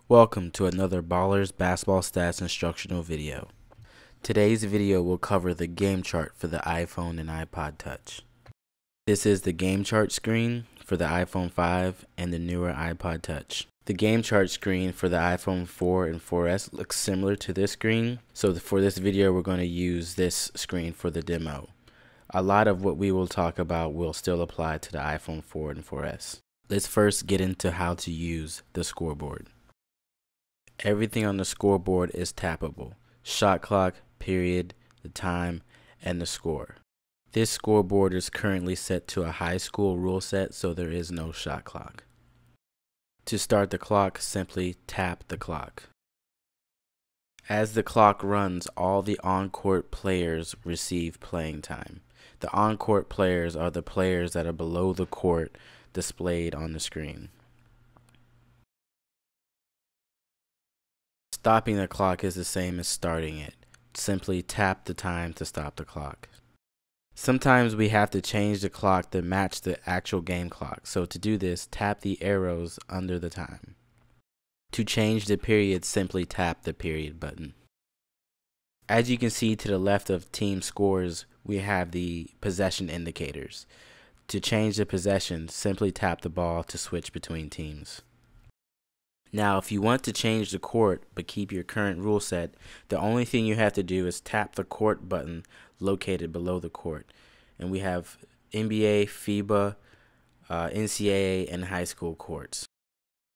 Welcome to another Ballers Basketball Stats instructional video. Today's video will cover the game chart for the iPhone and iPod Touch. This is the game chart screen for the iPhone 5 and the newer iPod Touch. The game chart screen for the iPhone 4 and 4S looks similar to this screen, so for this video we're going to use this screen for the demo. A lot of what we will talk about will still apply to the iPhone 4 and 4S. Let's first get into how to use the scoreboard. Everything on the scoreboard is tappable: shot clock, period, the time, and the score. This scoreboard is currently set to a high school rule set, so there is no shot clock. To start the clock, simply tap the clock. As the clock runs, all the on-court players receive playing time. The on-court players are the players that are below the court displayed on the screen. Stopping the clock is the same as starting it. Simply tap the time to stop the clock. Sometimes we have to change the clock to match the actual game clock, so to do this, tap the arrows under the time. To change the period, simply tap the period button. As you can see to the left of team scores, we have the possession indicators. To change the possession, simply tap the ball to switch between teams. Now, if you want to change the court but keep your current rule set, the only thing you have to do is tap the court button located below the court. And we have NBA, FIBA, NCAA, and high school courts.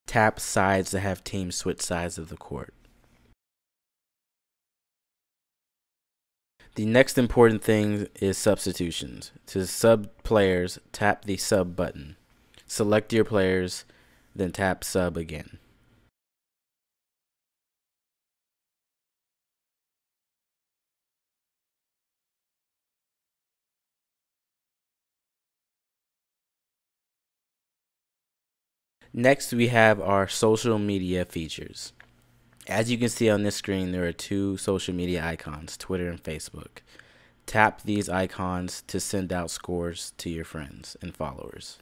Tap sides to have teams switch sides of the court. The next important thing is substitutions. To sub players, tap the sub button. Select your players, then tap sub again. Next, we have our social media features. As you can see on this screen, there are two social media icons, Twitter and Facebook. Tap these icons to send out scores to your friends and followers.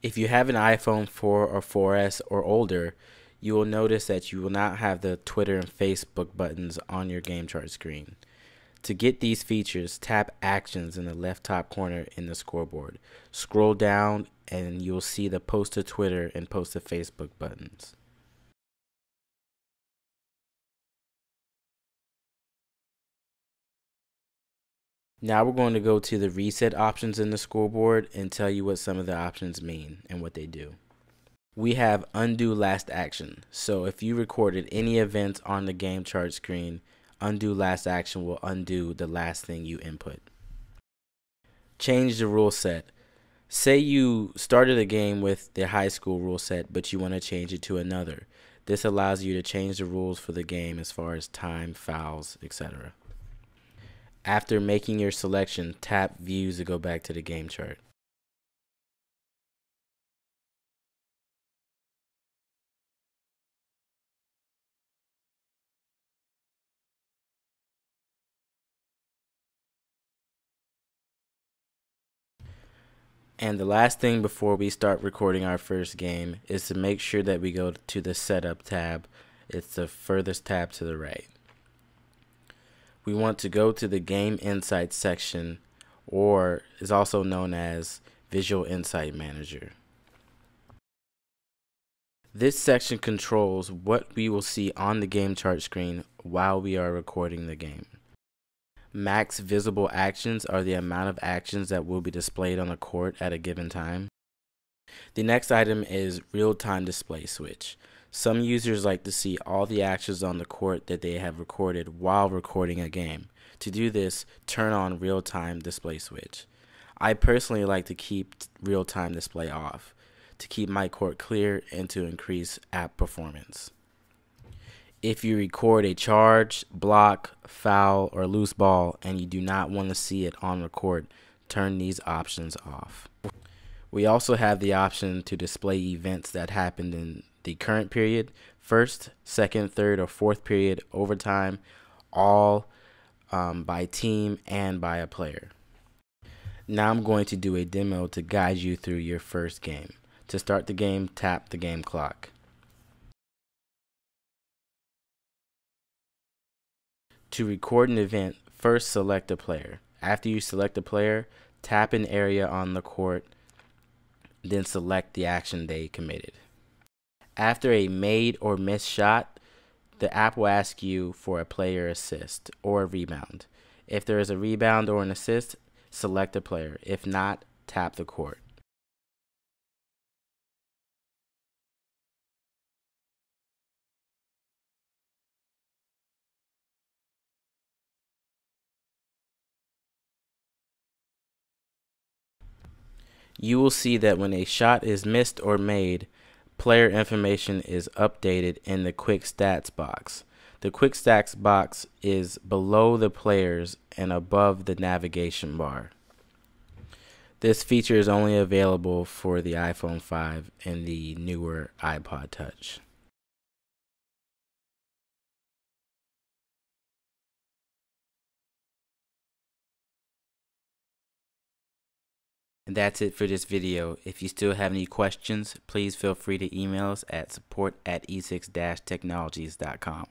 If you have an iPhone 4 or 4S or older, you will notice that you will not have the Twitter and Facebook buttons on your game chart screen. To get these features, tap Actions in the left top corner in the scoreboard. Scroll down and you'll see the Post to Twitter and Post to Facebook buttons. Now we're going to go to the reset options in the scoreboard and tell you what some of the options mean and what they do. We have undo last action. So if you recorded any events on the game chart screen, undo last action will undo the last thing you input. Change the rule set. Say you started a game with the high school rule set, but you want to change it to another. This allows you to change the rules for the game as far as time, fouls, etc. After making your selection, tap Views to go back to the game chart. And the last thing before we start recording our first game is to make sure that we go to the Setup tab. It's the furthest tab to the right. We want to go to the Game Insights section, or is also known as Visual Insight Manager. This section controls what we will see on the game chart screen while we are recording the game. Max visible actions are the amount of actions that will be displayed on the court at a given time. The next item is real-time display switch. Some users like to see all the actions on the court that they have recorded while recording a game. To do this, turn on real-time display switch. I personally like to keep real-time display off to keep my court clear and to increase app performance. If you record a charge, block, foul, or loose ball and you do not want to see it on record, turn these options off. We also have the option to display events that happened in the current period, first, second, third, or fourth period, overtime, all by team and by a player. Now I'm going to do a demo to guide you through your first game. To start the game, tap the game clock. To record an event, first select a player. After you select a player, tap an area on the court, then select the action they committed. After a made or missed shot, the app will ask you for a player assist or a rebound. If there is a rebound or an assist, select a player. If not, tap the court. You will see that when a shot is missed or made, player information is updated in the quick stats box. The quick stats box is below the players and above the navigation bar. This feature is only available for the iPhone 5 and the newer iPod Touch. And that's it for this video. If you still have any questions, please feel free to email us at support@e6-technologies.com.